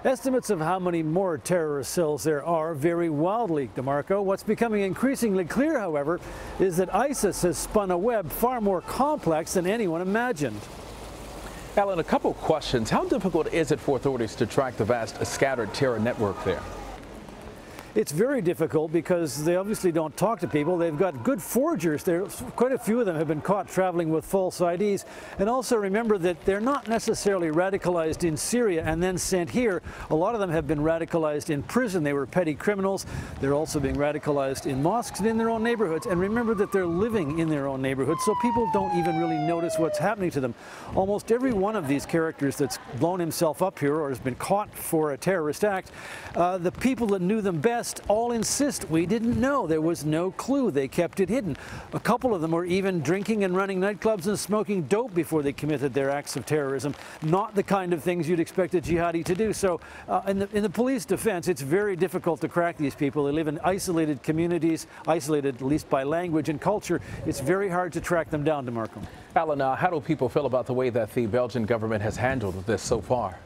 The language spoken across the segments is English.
Estimates of how many more terrorist cells there are vary wildly, DeMarco. What's becoming increasingly clear, however, is that ISIS has spun a web far more complex than anyone imagined. Allen, a couple questions. How difficult is it for authorities to track the vast scattered terror network there? It's very difficult because they obviously don't talk to people. They've got good forgers. Quite a few of them have been caught traveling with false IDs. And also remember that they're not necessarily radicalized in Syria and then sent here. A lot of them have been radicalized in prison. They were petty criminals. They're also being radicalized in mosques and in their own neighborhoods. And remember that they're living in their own neighborhoods, so people don't even really notice what's happening to them. Almost every one of these characters that's blown himself up here or has been caught for a terrorist act, the people that knew them best all insist we didn't know. There was no clue. They kept it hidden. A couple of them were even drinking and running nightclubs and smoking dope before they committed their acts of terrorism. Not the kind of things you'd expect a jihadi to do. So in the police defense, it's very difficult to crack these people. They live in isolated communities, isolated at least by language and culture. It's very hard to track them down, DeMarco. Allen, how do people feel about the way that the Belgian government has handled this so far?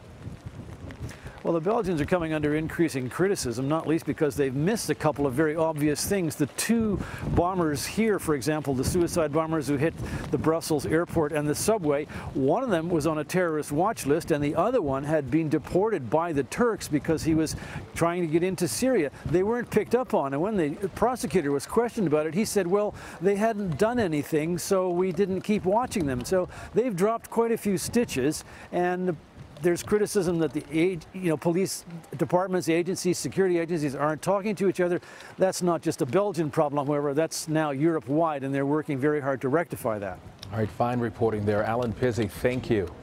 Well, the Belgians are coming under increasing criticism, not least because they've missed a couple of very obvious things. The two bombers here, for example, the suicide bombers who hit the Brussels airport and the subway, one of them was on a terrorist watch list and the other one had been deported by the Turks because he was trying to get into Syria. They weren't picked up on, and when the prosecutor was questioned about it, he said, well, they hadn't done anything, so we didn't keep watching them. So they've dropped quite a few stitches, and there's criticism that the police departments, agencies, security agencies aren't talking to each other. That's not just a Belgian problem, however, that's now Europe-wide, and they're working very hard to rectify that. All right, fine reporting there. Allen Pizzey, thank you.